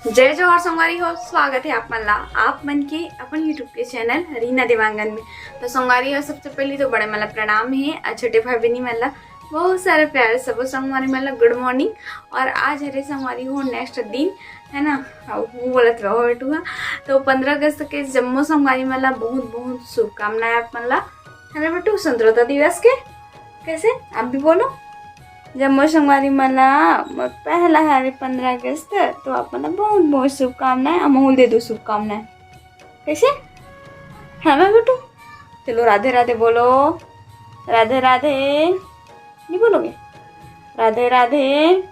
जय जोहार संगवारी हो। स्वागत है आप मन ला आप मन के अपन यूट्यूब के चैनल रीना देवांगन में। तो संगवारी हो, सबसे पहले तो बड़े मन ला प्रणाम है और छोटे भाई बहनी मन ला बहुत सारे प्यारे सब संगवारी मन ला गुड मॉर्निंग। और आज हरे संगवारी हो नेक्स्ट दिन है ना, वो बोलत रहो बेटुआ। तो 15 अगस्त के जम्मू संगवारी मन ला बहुत बहुत शुभकामनाएं आप मन ला, है ना बेटू। स्वतंत्रता दिवस के कैसे आप भी बोलो। जम्मू संगवारी मला पहला है 15 अगस्त, तो आप मतलब बहुत बहुत शुभकामनाएं। अमूल दे दो शुभकामनाएं कैसे है ना बेटू। चलो राधे राधे बोलो, राधे राधे नहीं बोलोगे, राधे राधे।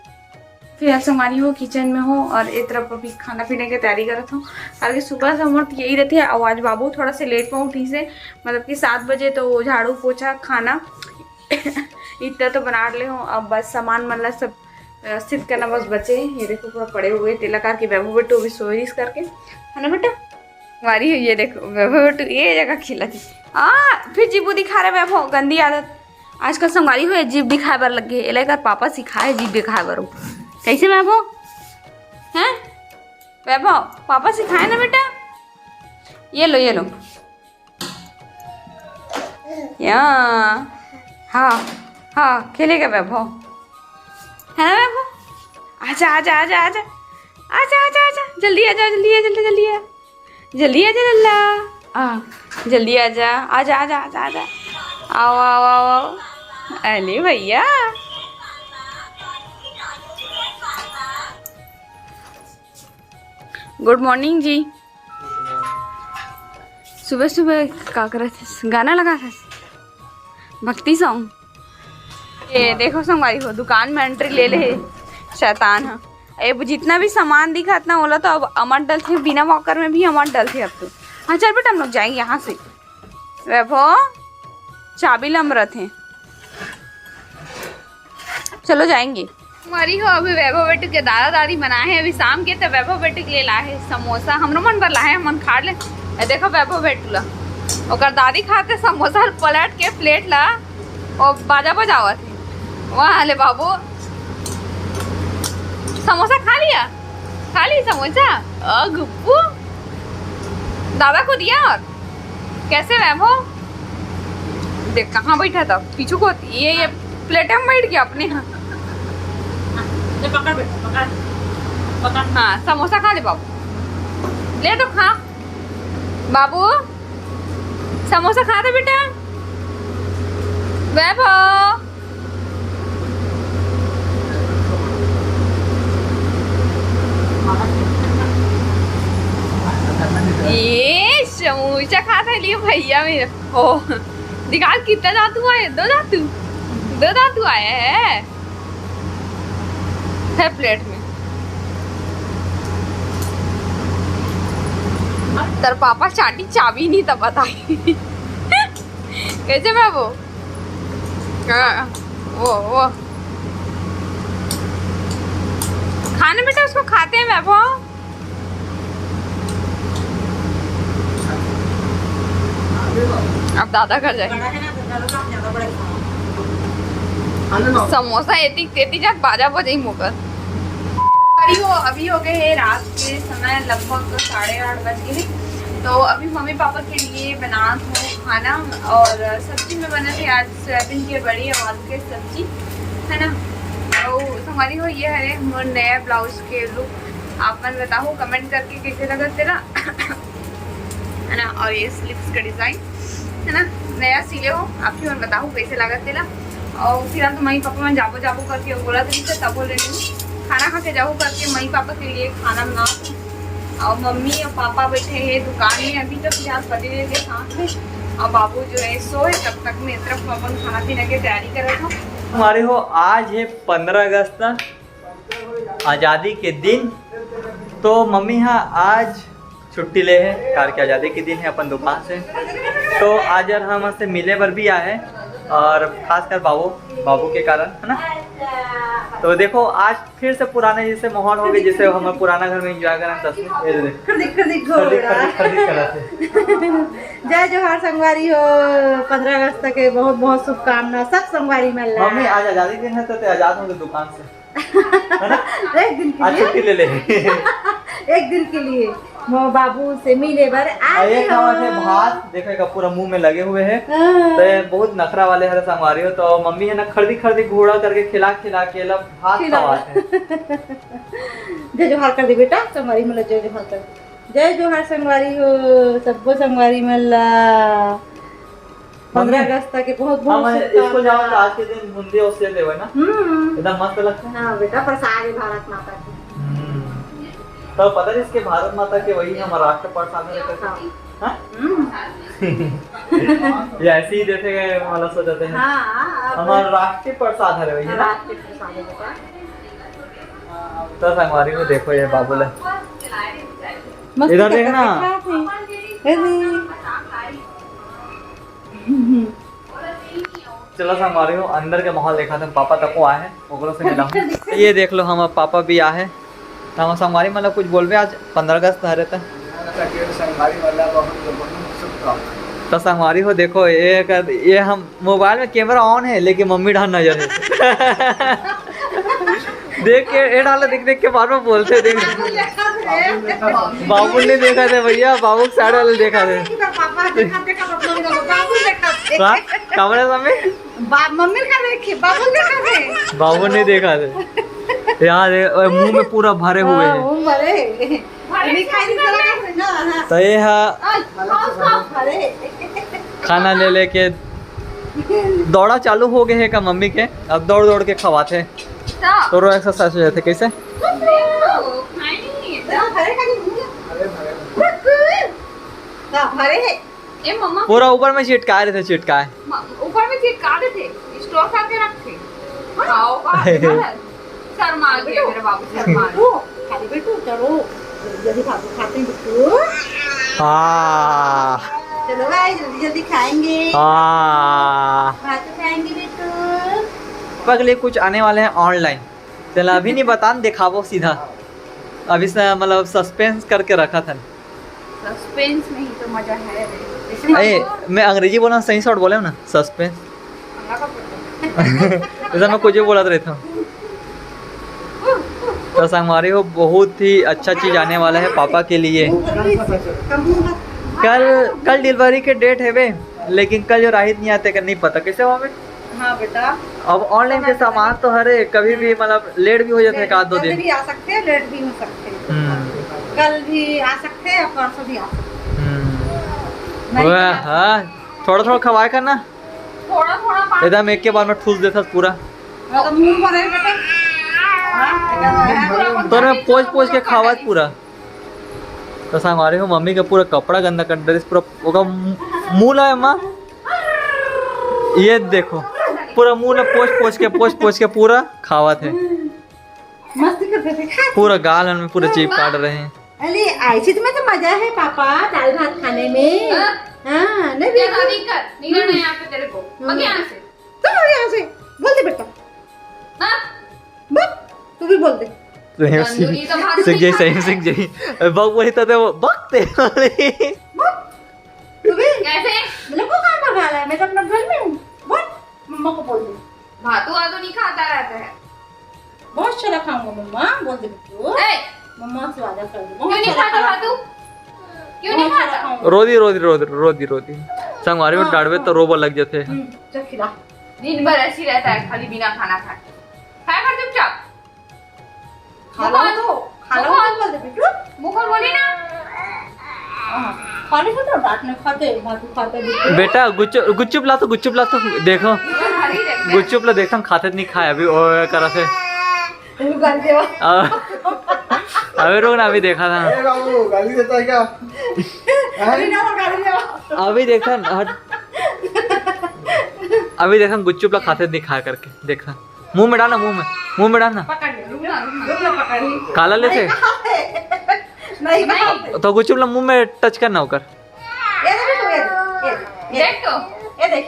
फिर आप संगवारी हो किचन में हो और एक तरफ अभी खाना पीने की तैयारी करत हो। कारण सुबह से हमारे यही रहती है। आवाज बाबू थोड़ा से लेट में उठी से, मतलब कि 7 बजे तो झाड़ू पोछा खाना इतना तो बना ले हो। अब बस सामान मतलब सब व्यवस्थित करना बस बचे। ये देखो पूरा पड़े हुए तिलकार के वैभव बेटू भी सोईस करके, है ना बेटा। हमारी ये देखो वैभव बेटू ये जगह खिला थी। फिर जीबू दिखा रहे वैभव, गंदी आदत आजकल संगवारी हो। जीभ दिखाए बर लग गए लेकर पापा सिखाए जीभ दिखाए बर। कैसे वैभव हैं, वैभव पापा सिखाए ना बेटा। ये लो ये लो यहाँ। हाँ हाँ खेलेगा वैभव, है ना वैभव। आजा आजा आजा आजा आजा आजा आजा जल्दी आजा, जल्दी आ जल्दी जल्दी आ जल्दी आजा लल्ला। जल्दी आजा आजा आजा आजा आजा आओ आओ आओ आओ। अरे भैया गुड मॉर्निंग जी। सुबह सुबह क्या कर रहे थे, गाना लगा था भक्ति सॉन्ग। ये देखो संगवारी हो दुकान में एंट्री ले ले शैतान है। ये जितना भी सामान दिखा इतना बोला तो अब अमर डल थे, बिना वॉकर में भी अमर डल थे अब तो। हाँ चल बेटा हम लोग जाएंगे यहाँ से। वैभव चाबी लम रहे थे, चलो जाएंगे। हमारी हो अभी वैभव बेटू के दादा दादी बनाए हैं अभी शाम के, तो वैभव बेटू के लिए लाए है समोसा। हमरो मन पर लाए मन खा ले। देखो वैभव बेटू ला और दादी खाते समोसा पलट के प्लेट ला और बाजा बजावत है। वहाँ ले बाबू समोसा खा लिया, खा ली समोसा। गुप्पू दादा को दिया। और कैसे वैभव देख कहाँ बैठा था पीछू को। ये प्लेट में बैठ गया अपने। हाँ समोसा खा ले बाबू, ले तो खा बाबू समोसा खा दे बेटा। वैभव ये समोसा खाता है लिए भैया मेरे। ओ दिखा कितना दातू आए, दो दातू आए है प्लेट में। तर पापा चाटी चाबी नहीं तब बताई। कैसे मैं वो खाने बेटा उसको खाते हैं वैभव। अब दादा घर जाए। समोसा एती तेती जाक बाजा बजाई मुकर। अभी हो गए हैं रात के समय लगभग 8:30 बज गए। तो अभी मम्मी पापा के लिए बना हो खाना, और सब्जी में बना थे आज सोयाबीन की बड़ी और आलू की सब्जी, है ना। तो हमारी हो ये है हमारे नया ब्लाउज के लुक। आप मन बताओ कमेंट करके कैसे लगा तेरा, है ना। और ये स्लिप्स का डिज़ाइन है ना, नया सिले हो आप ही मन बताओ कैसे लगा तेरा। और फिर तो मम्मी पापा मैं जाबो जाबो करके बोला था तब बोल रही हूँ खाना खा के जाओ करके मम्मी पापा के लिए खाना बना। और मम्मी और पापा बैठे हैं दुकान में अभी तक यहाँ पति के साथ में, और बाबू जो है सोए तब तक मैं तरफ अपन खाना पीने की तैयारी कर रहा था। हमारे हो आज है 15 अगस्त आज़ादी के दिन। तो मम्मी हाँ आज छुट्टी ले है, कार की आज़ादी के दिन है अपन दुकान से। तो आज यार हम से मिले पर भी आए हैं, और खासकर बाबू के कारण, है ना। तो देखो आज फिर से पुराने जैसे माहौल हो गए जैसे हम पुराना घर में एंजॉय करें। जय जोहार संगवारी हो। 15 अगस्त के बहुत बहुत शुभकामना सब संगवारी में। मम्मी आज आजादी दिन है तो आजाद होंगे दुकान से। है ना? एक दिन के आज लिए छुट्टी ले ले। एक दिन के लिए मो बाबू से मिले बर आए ये खावा थे भात देखेगा पूरा मुंह में लगे हुए हैं। हाँ। तो ये बहुत नखरा वाले हरे संगवारी हो, तो मम्मी है ना खरदी खरदी घोड़ा करके खिला खिला के लब भात खवाते हैं। जय जोहार कर दे बेटा, संगवारी मला जय जोहार कर। जय जोहार संगवारी हो, सबको संगवारी मला 15 अगस्त के बहुत हाँ, बहुत मैं इसको जाओ तो आज के दिन बूंदी और सेब लेवे ना, हम्म। एकदम मस्त लगता है। हाँ बेटा, प्रसाद है भारत माता की। तो पता है इसके भारत माता के वही हम राष्ट्र प्रसाद है करके। हाँ? ये ऐसे ही देते गए मतलब सोचते हैं हाँ, हमारा राष्ट्रीय प्रसाद है वही है ना। राष्ट्रीय प्रसाद है बेटा। तो संगवारी को देखो ये बाबूले मस्ती इधर करके देखना। खाते हैं। चलो संगवारी को अंदर के माहौल देखा था, पापा तक को आए हैं ओकरो से मिला हूं। ये देख लो हम पापा भी आए हैं। तो हम संगवारी मतलब कुछ बोलबे आज 15 अगस्त हरे था। तो संगवारी हो देखो ये हम मोबाइल में कैमरा ऑन है लेकिन मम्मी ढान नजर है। देख के ये डाला देख देख के बार बार बोलते देख। बाबू ने देखा था भैया, बाबू के साइड वाले देखा थे। कैमरे सामने मम्मी का देखे, बाबू देखा थे। बाबू ने देखा थे यार, मुंह में पूरा भरे हुए हैं। हाँ, भरे। तो ये है खाना ले लेके दौड़ा चालू हो गए है का मम्मी के, अब दौड़ दौड़ के खवाते तो रो एक्सरसाइज हो जाते कैसे। पूरा ऊपर में चिटकाए रहे थे, चिटकाए ऊपर में चिटका रहे थे, स्टोर करके रखे। खाओ शर्मा गए मेरे बाबू, शर्मा खाली बेटू चलो जल्दी खाते हैं बेटू। हाँ चलो भाई जल्दी जल्दी खाएंगे, हाँ भात खाएंगे बेटू। अगले कुछ आने वाले हैं ऑनलाइन, चलो अभी नहीं बता दिखावो सीधा, अभी से मतलब सस्पेंस करके रखा था। सस्पेंस में ही तो मजा है। अरे मैं अंग्रेजी बोला सही शॉर्ट बोले ना, सस्पेंस। जैसा मैं कुछ बोला रहता हूँ। तो संगवारी हो बहुत ही अच्छा चीज आने वाला है पापा के लिए। कल डिलीवरी के डेट है वे, लेकिन कल जो राहित नहीं आते नहीं पता कैसे हुआ में। हाँ बेटा, अब ऑनलाइन के सामान तो हरे कभी भी मतलब लेट भी हो जाते हैं, 1-2 दिन भी आ सकते हैं, लेट भी हो सकते हैं। कल भी आ सकते हैं, परसों भी आ सकते हैं। हाँ थोड़ा थोड़ा खवाए करना, थोड़ा थोड़ा एकदम एक के बाद में ठूस देता पूरा। मुंह भरे बेटा, तो मैं पोछ पोछ के खावा पूरा। तो संगवारी हो मम्मी का पूरा कपड़ा गंदा कर दे, पूरा होगा मुंह है माँ, ये देखो पूरा मुंह पोछ पोछ के पूरा खावा थे। मस्ती करते थे, पूरा गाल में पूरा जीभ काट रहे हैं। अरे ऐसे तुम्हें तो मजा है पापा दाल भात खाने में। हाँ नहीं निकलना यहाँ पे तेरे को, मत यहाँ से। तुम यहाँ से बोल दे बेटा, बक तू भी बोल दे। तंदूरी तो भात सीख जाई, सही सीख जाई। बक बोली तो वो बकते वाले। तू भी कैसे मतलब को कहाँ भगा रहा है, मैं तो अपना घर में हूँ। बोल मम्मा को बोल दे, भातू वातू नहीं खाता रहता है। बहुत सारा खाऊंगा मम्मा, बोल दे बेटू। ए, मम्मा से वादा कर दे, क्यों नहीं खाता भातू, क्यों नहीं खाता? रोदी संगवारी में डाड़वे तो रोबो लग जाते हैं। चल खिला। दिन भर ऐसी रहता है खाली बिना खाना खाए। खाया कर चुपचाप। खा लो तो बोल दे बेटू। मुंह खोल बोली ना। खाने को तो डांटने खाते भातू खाते बेटू। बेटा गुच्चुप ला तो देखो हरी रहता है। गुच्चुप ला देखा खाते नहीं खाए अभी करा थे। तू गाली देवा। अभी रोक ना, अभी देखा था। बाबू गाली देता है क्या? अरे ना गाली देवा। अभी देखा हट, अभी देखा गुच्चुप ला खाते नहीं खा करके देखा। मुंह में डालना, मुंह में डालना। पकड़ ले, रुक ना पकड़ ले। काला लेते नहीं तो गुच्चुप ला मुंह में टच करना होकर। ये देख देख तो ये देख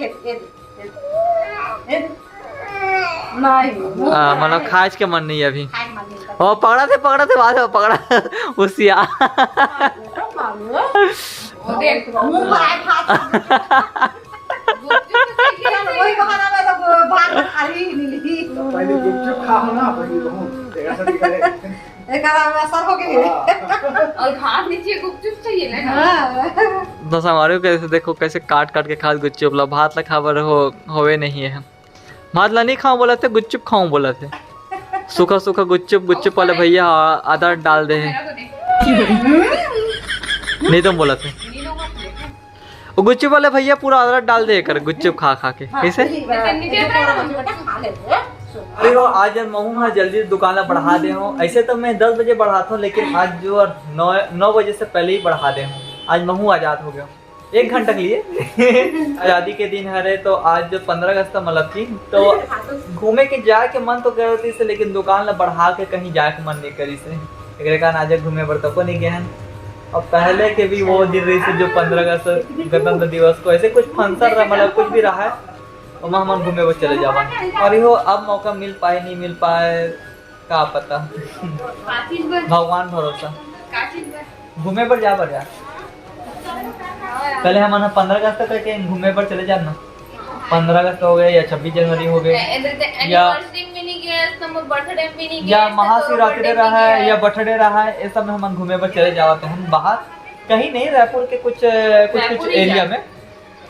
नहीं मतलब खाज के मन नहीं है अभी। खाए मन नहीं करता। ओ पकड़ा थे बाद में पकड़ा उसिया। देख मुंह पर आए वही बहाना में तो भात खाली नहीं ली। पहले गुपचुप एक आराम में असर हो गया और भात नीचे गुपचुप चाहिए ना। हाँ। बस हमारे कैसे देखो कैसे काट काट के खा गुच्चुप ला भात ला खावर होवे नहीं है। भात ला नहीं खाऊं बोला थे, गुच्चुप खाऊं बोला थे। सूखा सूखा गुच्चुप वाले भैया आधा डाल दे नहीं तुम बोला थे वो गुच्चुप वाले भैया पूरा अदरक डाल दे कर गुच्चुप खा खा के कैसे। अरे वो आज महू है जल्दी दुकान बढ़ा दे हूँ। ऐसे तो मैं 10 बजे बढ़ाता हूँ लेकिन आज जो 9 बजे से पहले ही बढ़ा दे हूँ। आज महू आजाद हो गया 1 घंटा के लिए। आज़ादी के दिन है तो आज 15 अगस्त का मतलब थी तो घूमे के जाए के मन तो कर रही से लेकिन दुकान बढ़ा के कहीं जाए के मन नहीं करी से एक कारण आज घूमे पर तो नहीं गए हैं। और पहले के भी वो दिन रही से जो 15 अगस्त गणतंत्र दिवस को ऐसे कुछ फंक्शन रहा मतलब कुछ भी रहा है तो हम घूमे वो चले जावा। और यो अब मौका मिल पाए नहीं मिल पाए का पता, भगवान भरोसा। घूमे पर जा पहले हम 15 अगस्त तक के घूमे पर चले जाना। 15 अगस्त हो गए या 26 जनवरी हो गए या महाशिवरात्रि रहा है या बर्थडे रहा है ये सब में हम घूमे पर चले जाते हैं बाहर कहीं नहीं। रायपुर के कुछ एरिया में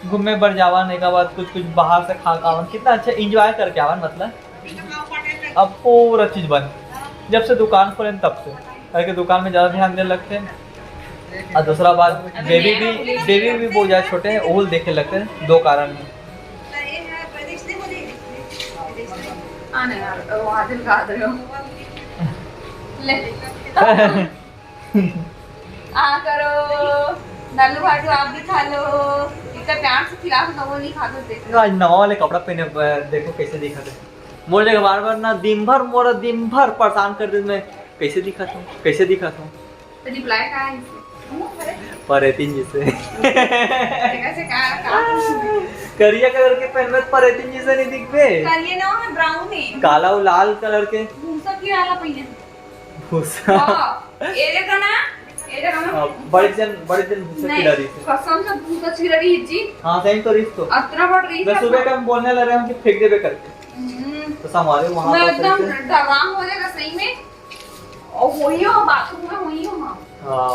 घूमे पर जावाने का बाद कुछ बाहर से खा का कितना अच्छा एंजॉय करके आवन। मतलब अब पूरा चीज बन जब से दुकान खोले तब से करके दुकान में ज्यादा ध्यान देने लगते हैं। और दूसरा बात बेबी भी बहुत ज्यादा छोटे हैं ओल देखे लगते हैं। 2 कारण है। करो नल्लू भाटू आप भी खा लो इतना प्यार से खिला तो वो नहीं खाते थे। आज नवा वाले कपड़ा पहने देखो कैसे दिखा थे। बोले बार ना दिन भर परेशान कर दे मैं कैसे दिखा था तो रिप्लाई का है परेतिन जैसे करिया कलर के पहन में परेतिन जैसे नहीं दिखबे। करिए ना है ब्राउन है काला और लाल कलर के भूसा की वाला पहिए भूसा एरे का ना बड़े जन भूसा की डरी से कसम से भूसा की डरी जी। हां सही तो रिश्तो अतना बढ़ रही है। सुबह का हम बोलने लग रहे हैं कि फेंक देबे करके तो हमारे वहां मैं एकदम दवांग हो जाएगा सही में और वही हो बाथरूम में वही हो। हां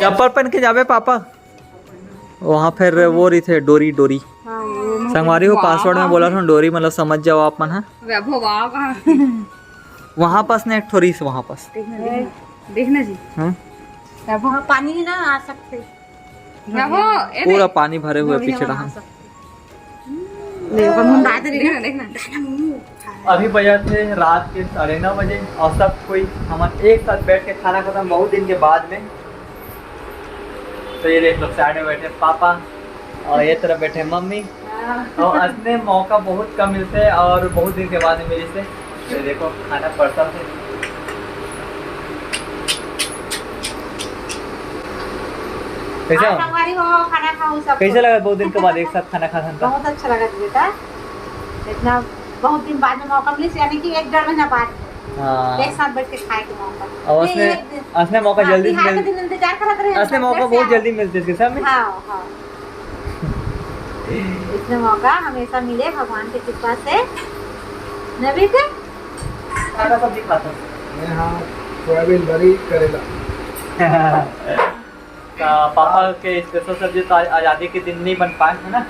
चप्पल पहन के जावे पापा वहाँ फिर वो रही थे डोरी संगवारी को पासवर्ड में बोला था डोरी मतलब समझ जाओ आप मन है वहाँ पास ने एक थोड़ी से वहाँ पास देखना जी। हाँ वहाँ पानी ही ना आ सकते पूरा पानी भरे हुए पीछे रहा। अभी बजे थे रात के 9:30 बजे और सब कोई हम एक साथ बैठ के खाना खत्म बहुत दिन के बाद में। तो ये देख लो साइड में बैठे पापा और ये तरफ बैठे मम्मी और असने मौका बहुत कम मिलते हैं और बहुत दिन के बाद में मिली से तो देखो खाना पड़ता थे। कैसे लगा बहुत दिन के बाद एक साथ खाना खाना था? बहुत अच्छा लगा बेटा इतना बहुत दिन बाद में मौका मिली यानी कि 1-1.5 महीना बाद एक साथ बैठ के खाए के मौका। और असने मौका जल्दी इंतजार करत रहे असने मौका बहुत जल्दी मिलते इसके साथ में। हां इतना मौका हमेशा मिले भगवान की कृपा से। नबी के खाना सब दिखाता मैं हां सोयाबीन बड़ी करेला पापा के स्पेशल सब्जी तो आज़ादी के दिन नहीं बन पाए है ना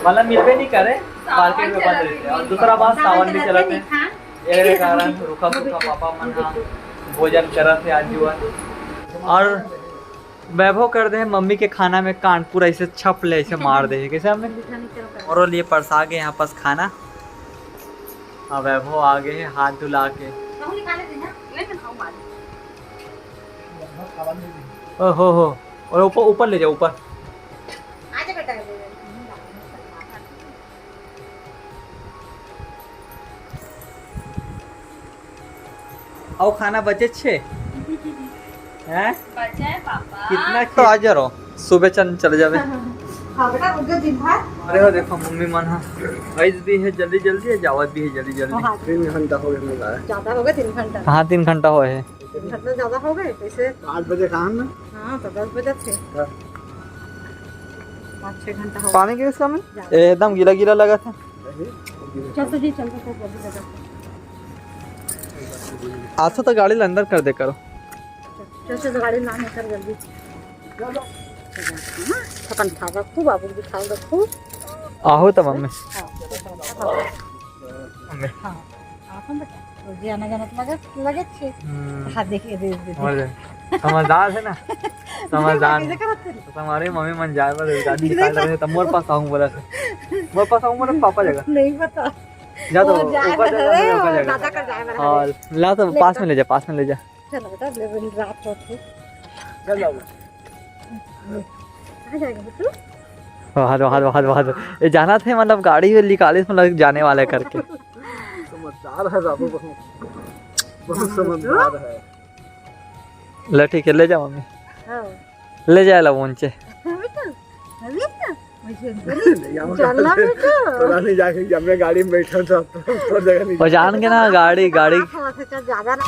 मतलब मिलते नहीं करे मार्केट में बन रहे थे। और दूसरा बात सावन भी चला थे ये कारण रुका पापा मन भोजन करा थे आज हुआ और वैभव कर दे मम्मी के खाना में कान पूरा ऐसे छप ले ऐसे मार दे कैसे हमें और लिए परसा के यहाँ पास खाना। और वैभव आ गए हैं हाथ धुला के। हो और ऊपर ले जाओ ऊपर। आजा बेटा और खाना बचे छे हैं बचा है पापा कितना तो आ जा रहो सुबह चले जावे। हां बेटा रुक दिन भर। अरे हो देखो मम्मी मन ऐस भी है जल्दी है जावत भी है जल्दी 3 घंटा हो गया ज्यादा हो गए 3 घंटा कहाँ 3 घंटा हुए है 3 घंटा ज्यादा हो गए कैसे 8 बजे कहाँ ना। हाँ तो 10 बजे थे 5-6 घंटा हो पानी के इसका में एकदम गीला लगा था। चल तो जी चल तो आसो तो गाड़ी अंदर कर दे करो। चल गाड़ी लाने कर जल्दी। अपन खाएगा खूब, बाबू भी खाएगा खूब। आहो तो मम्मी। मम्मी हाँ आपन बेटा रोजी आना जाना तो लगे छे। हां देखिए दे समझदार है ना, समझदार। हमारे मम्मी मन जाए पर गाड़ी निकाल रहे तब मोर पास आऊं बोला से, मोर पास आऊं बोला पापा जगह नहीं पता जा तो ऊपर जगह दादा कर जाएगा। और ला तो पास में ले जा, पास में ले जा। चलो बेटा लेवल रात हो गई। चल आओ। आ जाएगा बेटू। हाथ ये जाना थे मतलब गाड़ी में निकाले मतलब जाने वाले करके। समझदार है बाबू, बहुत समझदार है। ले ठीक है ले जा मम्मी, हां ले जाए ला ऊंचे। बेटा अभी ना मुझे चलना बेटा। थोड़ा नहीं जाके जब मैं गाड़ी में बैठा था तो जगह नहीं और जान के ना गाड़ी थोड़ा सा चल ज्यादा ना।